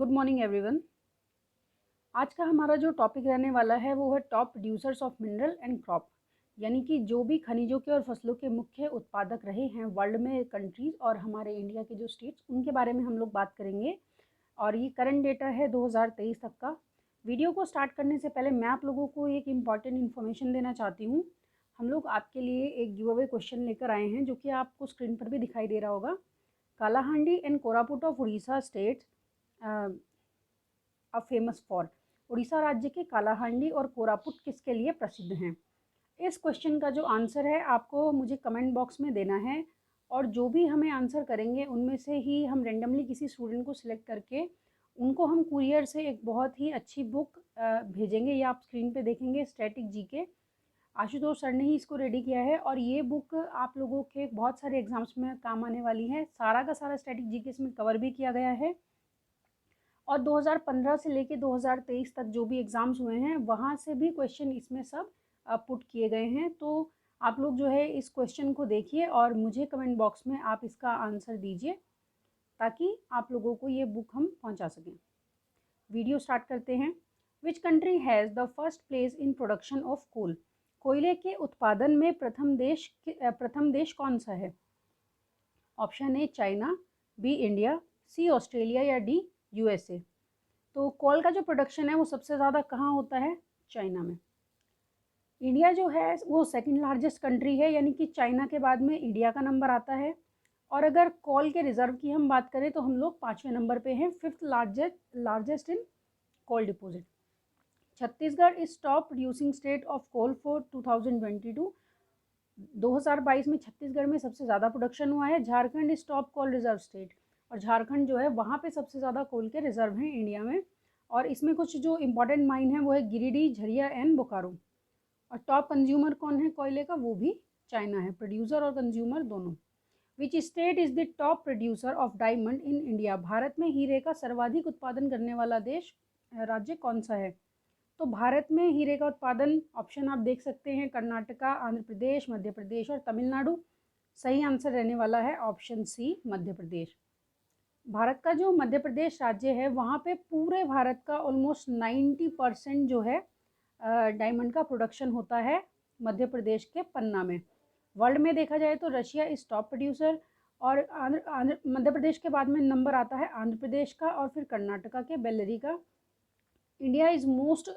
Good morning everyone. आज का हमारा जो टॉपिक रहने वाला है वो है top producers of mineral and crop, यानी कि जो भी खनिजों के और फसलों के मुख्य उत्पादक रहे हैं वर्ल्ड में कंट्रीज़ और हमारे इंडिया के जो स्टेट्स, उनके बारे में हम लोग बात करेंगे। और ये करंट डेटा है 2023 तक का। वीडियो को स्टार्ट करने से पहले मैं आप लोगों को एक इम्पॉर्टेंट इन्फॉर्मेशन देना चाहती हूँ। हम लोग आपके लिए एक गिव अवे क्वेश्चन लेकर आए हैं, जो कि आपको स्क्रीन पर भी दिखाई दे रहा होगा। Kalahandi and Koraput of Orissa states अब फेमस फॉर। उड़ीसा राज्य के कालाहांडी और कोरापुट किसके लिए प्रसिद्ध हैं? इस क्वेश्चन का जो आंसर है आपको मुझे कमेंट बॉक्स में देना है, और जो भी हमें आंसर करेंगे उनमें से ही हम रेंडमली किसी स्टूडेंट को सिलेक्ट करके उनको हम कुरियर से एक बहुत ही अच्छी बुक भेजेंगे। ये आप स्क्रीन पे देखेंगे, स्टैटिक जीके। आशुतोष सर ने ही इसको रेडी किया है, और ये बुक आप लोगों के बहुत सारे एग्जाम्स में काम आने वाली है। सारा का सारा स्टैटिक जीके इसमें कवर भी किया गया है, और 2015 से लेके 2023 तक जो भी एग्ज़ाम्स हुए हैं वहाँ से भी क्वेश्चन इसमें सब पुट किए गए हैं। तो आप लोग जो है इस क्वेश्चन को देखिए और मुझे कमेंट बॉक्स में आप इसका आंसर दीजिए, ताकि आप लोगों को ये बुक हम पहुंचा सकें। वीडियो स्टार्ट करते हैं। Which country has the first place in production of coal? कोयले के उत्पादन में प्रथम देश कौन सा है? Option A China, B India, C Australia या डी यूएसए। तो कोल का जो प्रोडक्शन है वो सबसे ज़्यादा कहाँ होता है? चाइना में। इंडिया जो है वो सेकंड लार्जेस्ट कंट्री है, यानी कि चाइना के बाद में इंडिया का नंबर आता है। और अगर कोल के रिजर्व की हम बात करें तो हम लोग 5वें नंबर पे हैं, fifth largest in coal deposit. Chhattisgarh is top producing state of coal for 2022। 2022 में छत्तीसगढ़ में सबसे ज़्यादा प्रोडक्शन हुआ है। Jharkhand is top coal reserve state, और झारखंड जो है वहाँ पे सबसे ज़्यादा कोल के रिजर्व हैं इंडिया में। और इसमें कुछ जो इम्पोर्टेंट माइन है वो है गिरिडीह, झरिया एंड बोकारो। और टॉप कंज्यूमर कौन है कोयले का? वो भी चाइना है, प्रोड्यूसर और कंज्यूमर दोनों। विच state is the top producer of diamond in India? Bharat में हीरे का सर्वाधिक उत्पादन करने वाला देश राज्य कौन सा है? तो भारत में हीरे का उत्पादन ऑप्शन आप देख सकते हैं, कर्नाटका, आंध्र प्रदेश, मध्य प्रदेश और तमिलनाडु। सही आंसर रहने वाला है ऑप्शन सी, मध्य प्रदेश। भारत का जो मध्य प्रदेश राज्य है वहाँ पे पूरे भारत का ऑलमोस्ट 90% जो है डायमंड का प्रोडक्शन होता है मध्य प्रदेश के पन्ना में। वर्ल्ड में देखा जाए तो रशिया इज टॉप प्रोड्यूसर, और मध्य प्रदेश के बाद में नंबर आता है आंध्र प्रदेश का, और फिर कर्नाटका के बेल्लरी का। इंडिया इज़ मोस्ट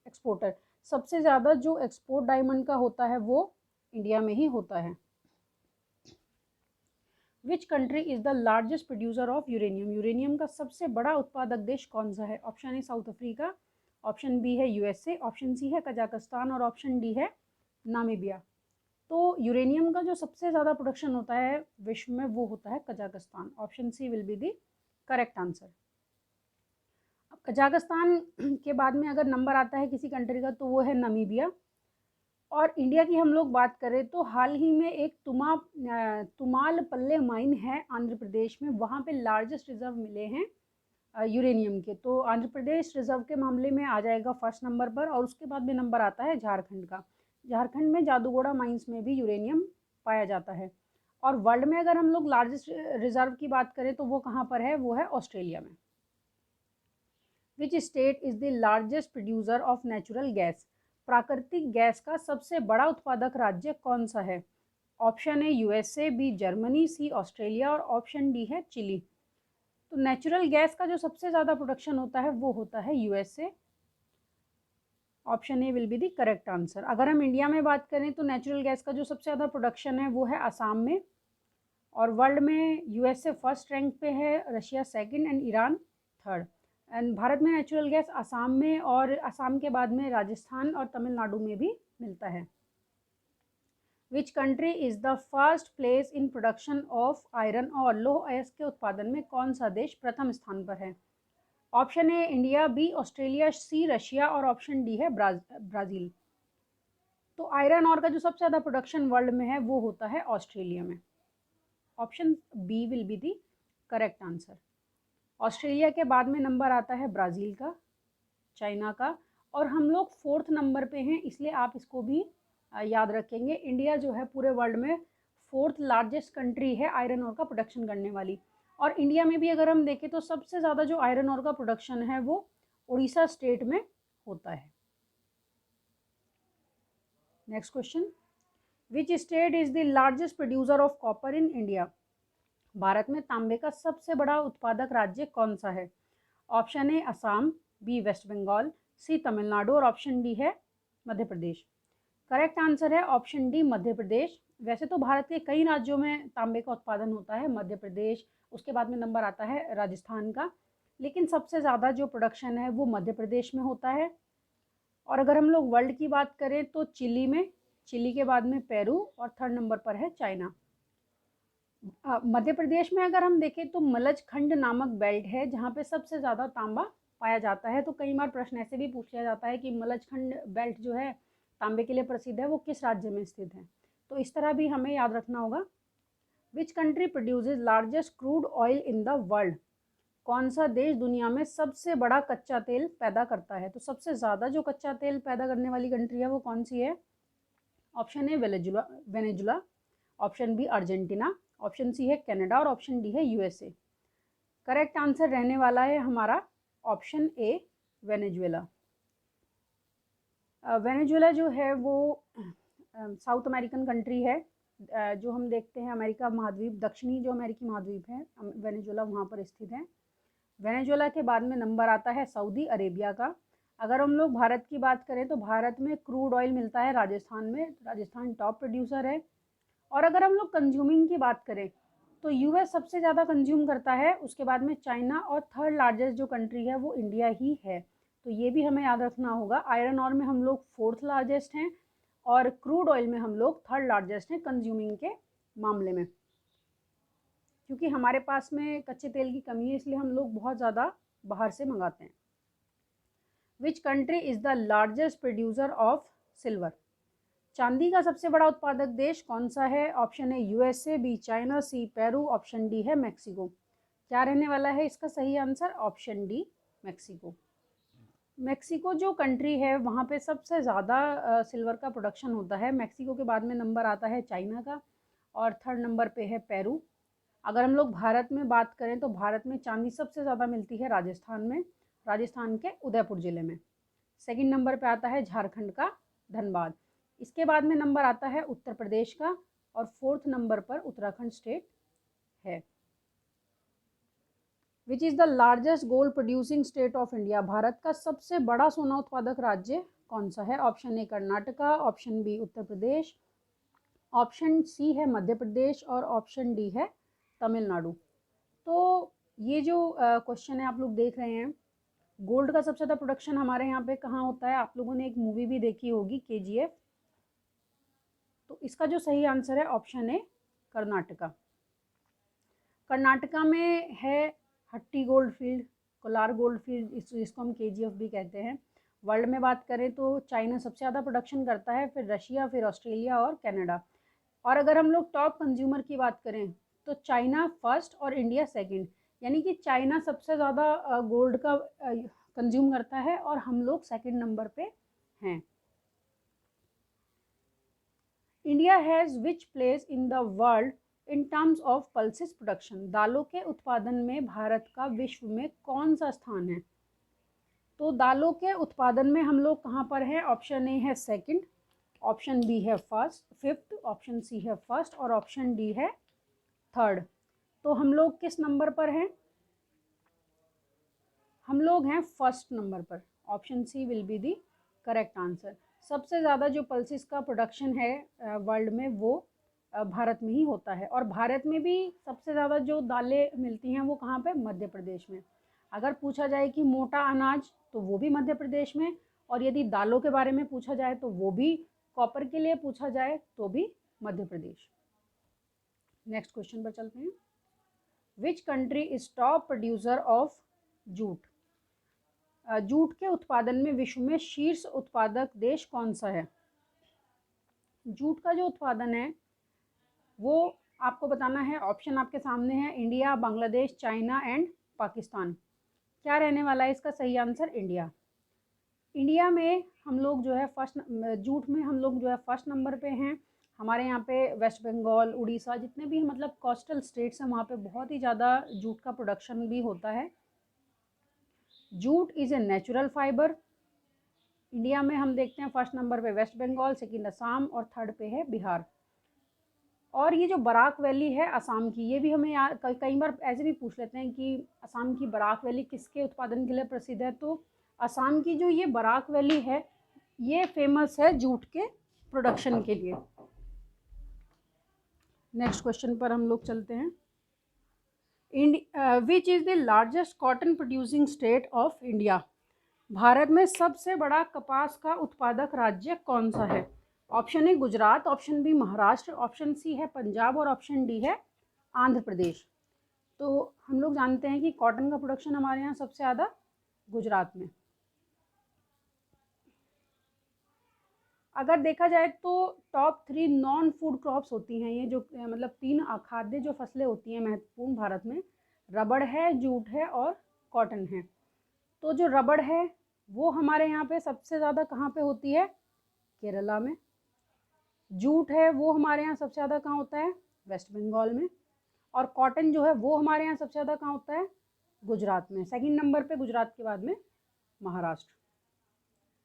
एक्सपोर्टर, सबसे ज़्यादा जो एक्सपोर्ट डायमंड का होता है वो इंडिया में ही होता है। Which country is the largest producer of uranium? Uranium का सबसे बड़ा उत्पादक देश कौन सा है? Option A South Africa, option B है यूएसए, ऑप्शन सी है कजाकिस्तान और ऑप्शन डी है नामीबिया। तो यूरेनियम का जो सबसे ज़्यादा प्रोडक्शन होता है विश्व में वो होता है Kazakhstan. Option C will be the correct answer. Kazakhstan के बाद में अगर नंबर आता है किसी कंट्री का तो वो है नामीबिया। और इंडिया की हम लोग बात करें तो हाल ही में एक तुमाल पल्ले माइन है आंध्र प्रदेश में, वहाँ पे लार्जेस्ट रिजर्व मिले हैं यूरेनियम के। तो आंध्र प्रदेश रिजर्व के मामले में आ जाएगा फर्स्ट नंबर पर, और उसके बाद में नंबर आता है झारखंड का। झारखंड में जादूगोड़ा माइंस में भी यूरेनियम पाया जाता है। और वर्ल्ड में अगर हम लोग लार्जेस्ट रिजर्व की बात करें तो वो कहाँ पर है? वो है ऑस्ट्रेलिया में। Which state is the largest producer of natural gas? प्राकृतिक गैस का सबसे बड़ा उत्पादक राज्य कौन सा है? Option A USA, B Germany, C Australia और ऑप्शन डी है चिली। तो नेचुरल गैस का जो सबसे ज़्यादा प्रोडक्शन होता है वो होता है USA. Option A will be the correct answer. अगर हम इंडिया में बात करें तो नेचुरल गैस का जो सबसे ज़्यादा प्रोडक्शन है वो है असम में, और वर्ल्ड में यूएसए फर्स्ट रैंक पे है, Russia second and Iran third. And Bharat में नेचुरल गैस असम में, और असम के बाद में राजस्थान और तमिलनाडु में भी मिलता है। Which country is the first place in production of iron और? लौह अयस्क के उत्पादन में कौन सा देश प्रथम स्थान पर है? Option A India, B Australia, C Russia और ऑप्शन डी है ब्राज़ील। तो आयरन और का जो सबसे ज़्यादा प्रोडक्शन वर्ल्ड में है वो होता है ऑस्ट्रेलिया में। Option B will be the correct answer. Australia के बाद में नंबर आता है ब्राज़ील का, चाइना का, और हम लोग फोर्थ नंबर पे हैं, इसलिए आप इसको भी याद रखेंगे। इंडिया जो है पूरे वर्ल्ड में फोर्थ लार्जेस्ट कंट्री है आयरन ओर का प्रोडक्शन करने वाली। और इंडिया में भी अगर हम देखें तो सबसे ज़्यादा जो आयरन ओर का प्रोडक्शन है वो उड़ीसा स्टेट में होता है। Next question, which state is the largest producer of copper in India? Bharat में तांबे का सबसे बड़ा उत्पादक राज्य कौन सा है? Option A Assam, B waste Bengal, C Tamil Nadu और ऑप्शन डी है मध्य प्रदेश। करेक्ट आंसर है ऑप्शन डी मध्य प्रदेश। वैसे तो भारत के कई राज्यों में तांबे का उत्पादन होता है, मध्य प्रदेश, उसके बाद में नंबर आता है राजस्थान का, लेकिन सबसे ज़्यादा जो प्रोडक्शन है वो मध्य प्रदेश में होता है। और अगर हम लोग वर्ल्ड की बात करें तो चिली के बाद में पेरू और थर्ड नंबर पर है चाइना। मध्य प्रदेश में अगर हम देखें तो मलज खंड नामक बेल्ट है जहाँ पे सबसे ज़्यादा तांबा पाया जाता है। तो कई बार प्रश्न ऐसे भी पूछ लिया जाता है कि मलज खंड बेल्ट जो है तांबे के लिए प्रसिद्ध है वो किस राज्य में स्थित है, तो इस तरह भी हमें याद रखना होगा। Which country produces largest crude oil in the world? कौन सा देश दुनिया में सबसे बड़ा कच्चा तेल पैदा करता है? तो सबसे ज़्यादा जो कच्चा तेल पैदा करने वाली कंट्री है वो कौन सी है? Option A Venezuela, option B Argentina, option C है कनाडा और ऑप्शन डी है यूएसए। करेक्ट आंसर रहने वाला है हमारा ऑप्शन ए वेनेजुएला। वेनेजुएला जो है वो साउथ अमेरिकन कंट्री है। जो हम देखते हैं अमेरिका महाद्वीप, दक्षिणी जो अमेरिकी महाद्वीप है, वेनेजुएला वहाँ पर स्थित है। वेनेजुएला के बाद में नंबर आता है सऊदी अरेबिया का। अगर हम लोग भारत की बात करें तो भारत में क्रूड ऑयल मिलता है राजस्थान में, राजस्थान टॉप प्रोड्यूसर है। और अगर हम लोग कंज्यूमिंग की बात करें तो यूएस सबसे ज़्यादा कंज्यूम करता है, उसके बाद में चाइना और थर्ड लार्जेस्ट जो कंट्री है वो इंडिया ही है। तो ये भी हमें याद रखना होगा। आयरन ऑर में हम लोग फोर्थ लार्जेस्ट हैं और क्रूड ऑयल में हम लोग थर्ड लार्जेस्ट हैं कंज्यूमिंग के मामले में। क्योंकि हमारे पास में कच्चे तेल की कमी है इसलिए हम लोग बहुत ज़्यादा बाहर से मंगाते हैं। Which country is the largest producer of silver? चांदी का सबसे बड़ा उत्पादक देश कौन सा है? Option A USA, B China, C Peru, option D है मैक्सिको। क्या रहने वाला है इसका सही answer? Option D Mexico. Mexico जो कंट्री है वहाँ पे सबसे ज़्यादा सिल्वर का प्रोडक्शन होता है। मैक्सिको के बाद में नंबर आता है चाइना का और थर्ड नंबर पे है पेरू। अगर हम लोग भारत में बात करें तो भारत में चांदी सबसे ज़्यादा मिलती है राजस्थान में, राजस्थान के उदयपुर ज़िले में। सेकंड नंबर पे आता है झारखंड का धनबाद। इसके बाद में नंबर आता है उत्तर प्रदेश का और फोर्थ नंबर पर उत्तराखंड स्टेट है। Which is the largest gold producing state of India? Bharat का सबसे बड़ा सोना उत्पादक राज्य कौन सा है? Option A Karnataka, option B Uttar Pradesh, option C है मध्य प्रदेश और ऑप्शन डी है तमिलनाडु। तो ये जो क्वेश्चन है आप लोग देख रहे हैं, गोल्ड का सबसे ज़्यादा प्रोडक्शन हमारे यहाँ पे कहाँ होता है? आप लोगों ने एक मूवी भी देखी होगी KGF। तो इसका जो सही आंसर है ऑप्शन ए कर्नाटका। कर्नाटका में है हट्टी gold field, Kolar gold field, इसको हम KGF भी कहते हैं। वर्ल्ड में बात करें तो चाइना सबसे ज़्यादा प्रोडक्शन करता है, फिर रशिया, फिर ऑस्ट्रेलिया और कनाडा। और अगर हम लोग टॉप कंज्यूमर की बात करें तो चाइना फर्स्ट और इंडिया सेकंड, यानी कि चाइना सबसे ज़्यादा गोल्ड का कंज्यूम करता है और हम लोग सेकंड नंबर पे हैं। India has which place in the world in terms of pulses production? दालों के उत्पादन में भारत का विश्व में कौन सा स्थान है? तो दालों के उत्पादन में हम लोग कहाँ पर हैं? ऑप्शन ए है सेकंड, ऑप्शन बी है फिफ्थ, ऑप्शन सी है फर्स्ट और ऑप्शन डी है थर्ड। तो हम लोग किस नंबर पर हैं? हम लोग हैं फर्स्ट नंबर पर। Option C will be the correct answer. सबसे ज़्यादा जो पल्सेस का प्रोडक्शन है वर्ल्ड में वो भारत में ही होता है। और भारत में भी सबसे ज़्यादा जो दालें मिलती हैं वो कहाँ पे? मध्य प्रदेश में। अगर पूछा जाए कि मोटा अनाज तो वो भी मध्य प्रदेश में, और यदि दालों के बारे में पूछा जाए तो वो भी, कॉपर के लिए पूछा जाए तो भी मध्य प्रदेश। नेक्स्ट क्वेश्चन पर चलते हैं। Which country is top producer of jute? Jute के उत्पादन में विश्व में शीर्ष उत्पादक देश कौन सा है? जूट का जो उत्पादन है वो आपको बताना है। ऑप्शन आपके सामने है, India, Bangladesh, China and Pakistan. क्या रहने वाला है इसका सही आंसर? इंडिया। इंडिया में हम लोग जो है जूट में हम लोग जो है फर्स्ट नंबर पे हैं। हमारे यहाँ पे वेस्ट बंगाल, उड़ीसा, जितने भी मतलब कोस्टल स्टेट्स हैं वहाँ पे बहुत ही ज़्यादा जूट का प्रोडक्शन भी होता है। Jute is a natural fibre. India में हम देखते हैं फर्स्ट नंबर पे वेस्ट बंगाल, सेकंड असम और थर्ड पे है बिहार। और ये जो बराक वैली है असम की, ये भी हमें कई बार ऐसे भी पूछ लेते हैं कि असम की बराक वैली किसके उत्पादन के लिए प्रसिद्ध है। तो असम की जो ये बराक वैली है ये फेमस है जूट के प्रोडक्शन के लिए। नेक्स्ट क्वेश्चन पर हम लोग चलते हैं। विच is the largest cotton producing state of India? Bharat में सबसे बड़ा कपास का उत्पादक राज्य कौन सा है? Option A Gujarat, option B Maharashtra, option C है पंजाब और ऑप्शन डी है आंध्र प्रदेश। तो हम लोग जानते हैं कि कॉटन का प्रोडक्शन हमारे यहाँ सबसे ज़्यादा गुजरात में। अगर देखा जाए तो टॉप 3 नॉन फूड क्रॉप्स होती हैं ये, जो मतलब 3 खाद्य जो फसलें होती हैं महत्वपूर्ण भारत में, रबड़ है, जूट है और कॉटन है। तो जो रबड़ है वो हमारे यहाँ पे सबसे ज़्यादा कहाँ पे होती है? केरला में। जूट है वो हमारे यहाँ सबसे ज़्यादा कहाँ होता है? वेस्ट बंगाल में। और कॉटन जो है वो हमारे यहाँ सबसे ज़्यादा कहाँ होता है? गुजरात में। सेकंड नंबर पे गुजरात के बाद में महाराष्ट्र।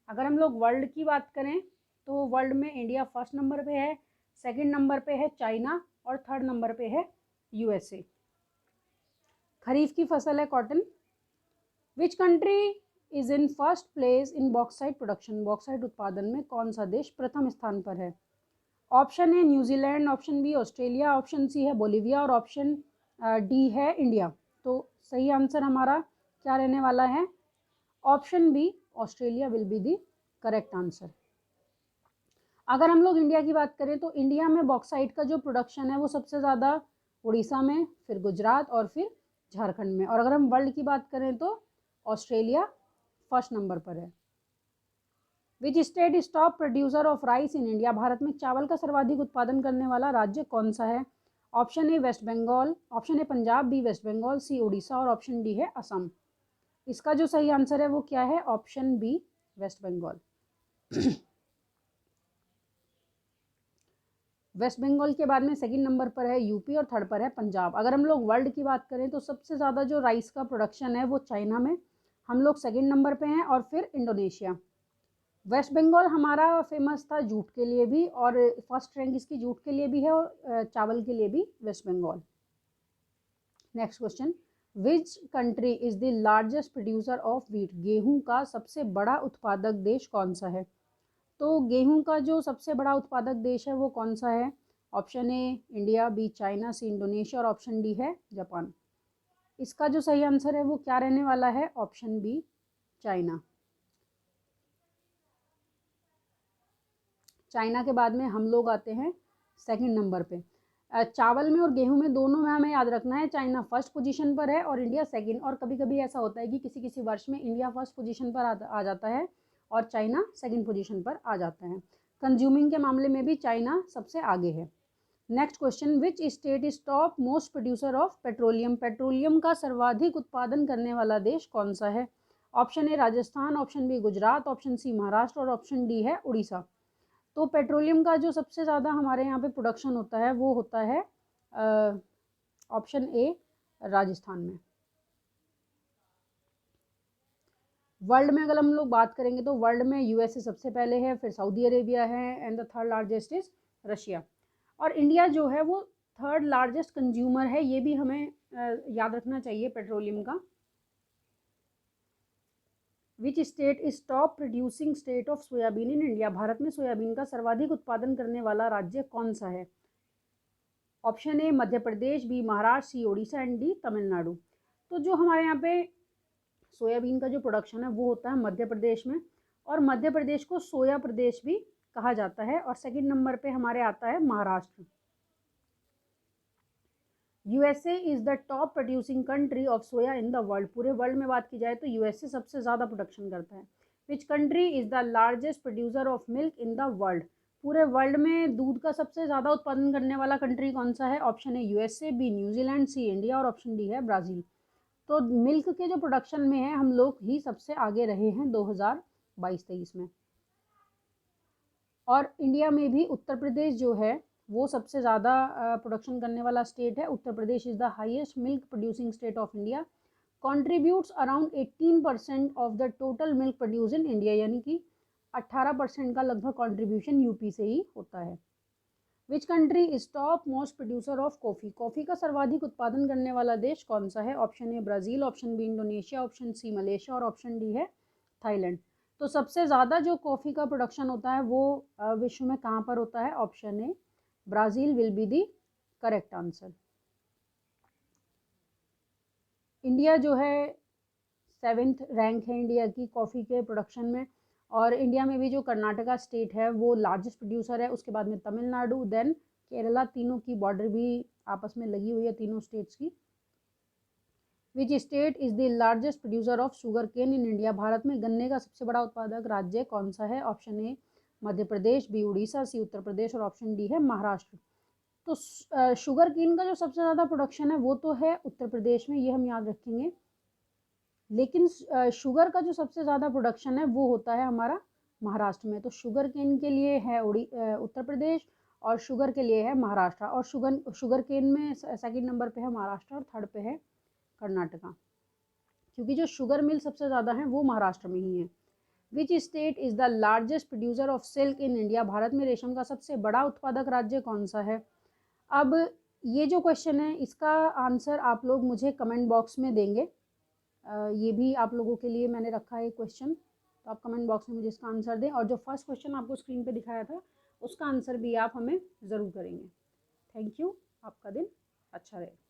अगर हम लोग वर्ल्ड की बात करें तो वर्ल्ड में इंडिया फर्स्ट नंबर पे है, सेकंड नंबर पे है चाइना और थर्ड नंबर पे है यूएसए। खरीफ की फसल है cotton. Which country is in first place in bauxite production? Bauxite उत्पादन में कौन सा देश प्रथम स्थान पर है? ऑप्शन है New Zealand, option B Australia, option C है बोलीविया और ऑप्शन डी है इंडिया। तो सही आंसर हमारा क्या रहने वाला है? Option B Australia will be the correct answer. अगर हम लोग इंडिया की बात करें तो इंडिया में बॉक्साइट का जो प्रोडक्शन है वो सबसे ज़्यादा उड़ीसा में, फिर गुजरात और फिर झारखंड में। और अगर हम वर्ल्ड की बात करें तो ऑस्ट्रेलिया फर्स्ट नंबर पर है। विच state is top producer of rice in India? Bharat में चावल का सर्वाधिक उत्पादन करने वाला राज्य कौन सा है? Option A West Bengal, option A Punjab, B waste Bengal, C Orissa और ऑप्शन डी है असम। इसका जो सही आंसर है वो क्या है? Option B waste Bengal. West Bengal के बाद में सेकंड नंबर पर है यूपी और थर्ड पर है पंजाब। अगर हम लोग वर्ल्ड की बात करें तो सबसे ज़्यादा जो राइस का प्रोडक्शन है वो चाइना में, हम लोग सेकंड नंबर पे हैं और फिर इंडोनेशिया। वेस्ट बंगाल हमारा फेमस था जूट के लिए भी, और फर्स्ट रैंक इसकी जूट के लिए भी है और चावल के लिए भी West Bengal. Next question, which country is the largest producer of wheat? गेहूं का सबसे बड़ा उत्पादक देश कौन सा है? तो गेहूं का जो सबसे बड़ा उत्पादक देश है वो कौन सा है? Option A India, B China, C Indonesia और ऑप्शन डी है जापान। इसका जो सही आंसर है वो क्या रहने वाला है? Option B China. चाइना के बाद में हम लोग आते हैं सेकंड नंबर पे। चावल में और गेहूं में दोनों में हमें याद रखना है चाइना फर्स्ट पोजीशन पर है और इंडिया सेकंड। और कभी कभी ऐसा होता है कि किसी किसी वर्ष में इंडिया फर्स्ट पोजीशन पर आ जाता है और चाइना सेकंड पोजीशन पर आ जाता है। कंज्यूमिंग के मामले में भी चाइना सबसे आगे है। Next question, which state is top most producer of petroleum? Petroleum का सर्वाधिक उत्पादन करने वाला देश कौन सा है? Option A Rajasthan, option B Gujarat, option C Maharashtra और ऑप्शन डी है उड़ीसा। तो पेट्रोलियम का जो सबसे ज़्यादा हमारे यहाँ पे प्रोडक्शन होता है वो होता है ऑप्शन ए राजस्थान में। वर्ल्ड में अगर हम लोग बात करेंगे तो वर्ल्ड में यूएसए सबसे पहले है, फिर सऊदी अरेबिया है and the third largest is Russia. और इंडिया जो है वो थर्ड लार्जेस्ट कंज्यूमर है, ये भी हमें याद रखना चाहिए पेट्रोलियम का। विच state is top producing state of soybean in India? Bharat में सोयाबीन का सर्वाधिक उत्पादन करने वाला राज्य कौन सा है? Option A Madhya Pradesh, B Maharashtra, C Orissa and D Tamil Nadu. तो जो हमारे यहाँ पे सोयाबीन का जो प्रोडक्शन है वो होता है मध्य प्रदेश में, और मध्य प्रदेश को सोया प्रदेश भी कहा जाता है। और सेकंड नंबर पे हमारे आता है Maharashtra. USA is the top producing country of soya in the world? पूरे वर्ल्ड में बात की जाए तो यूएसए सबसे ज़्यादा प्रोडक्शन करता है। Which country is the largest producer of milk in the world? पूरे वर्ल्ड में दूध का सबसे ज़्यादा उत्पादन करने वाला कंट्री कौन सा है? Option A USA, B New Zealand, C India और ऑप्शन डी है ब्राज़ील। तो मिल्क के जो प्रोडक्शन में है हम लोग ही सबसे आगे रहे हैं 2022-23 में। और इंडिया में भी उत्तर प्रदेश जो है वो सबसे ज़्यादा प्रोडक्शन करने वाला स्टेट है। Uttar Pradesh is the highest milk producing state of India, contributes around 18% of the total milk produce in India, यानी कि 18% का लगभग कॉन्ट्रीब्यूशन यूपी से ही होता है। Which country is top most producer of coffee, coffee का सर्वाधिक उत्पादन करने वाला देश कौन सा है? Option A Brazil, option B Indonesia, option C Malaysia और ऑप्शन डी है थाईलैंड। तो सबसे ज़्यादा जो कॉफ़ी का प्रोडक्शन होता है वो विश्व में कहाँ पर होता है? Option A Brazil will be the correct answer. India जो है 7th रैंक है इंडिया की कॉफ़ी के प्रोडक्शन में, और इंडिया में भी जो कर्नाटका स्टेट है वो लार्जेस्ट प्रोड्यूसर है, उसके बाद में तमिलनाडु, देन केरला। तीनों की बॉर्डर भी आपस में लगी हुई है तीनों स्टेट्स की। Which state is the largest producer of sugar cane in India, Bharat में गन्ने का सबसे बड़ा उत्पादक राज्य कौन सा है? Option A Madhya Pradesh, B Orissa, C Uttar Pradesh और ऑप्शन डी है महाराष्ट्र। तो शुगर केन का जो सबसे ज़्यादा प्रोडक्शन है वो तो है उत्तर प्रदेश में, ये हम याद रखेंगे। लेकिन शुगर का जो सबसे ज़्यादा प्रोडक्शन है वो होता है हमारा महाराष्ट्र में। तो शुगर केन के लिए है उत्तर प्रदेश, और शुगर के लिए है महाराष्ट्र, और शुगर केन में सेकंड नंबर पे है महाराष्ट्र और थर्ड पे है कर्नाटका, क्योंकि जो शुगर मिल सबसे ज़्यादा है वो महाराष्ट्र में ही है। विच state is the largest producer of silk in India, Bharat में रेशम का सबसे बड़ा उत्पादक राज्य कौन सा है? अब ये जो क्वेश्चन है इसका आंसर आप लोग मुझे कमेंट बॉक्स में देंगे। ये भी आप लोगों के लिए मैंने रखा है क्वेश्चन, तो आप कमेंट बॉक्स में मुझे इसका आंसर दें, और जो फर्स्ट क्वेश्चन आपको स्क्रीन पे दिखाया था उसका आंसर भी आप हमें ज़रूर करेंगे। थैंक यू, आपका दिन अच्छा रहे।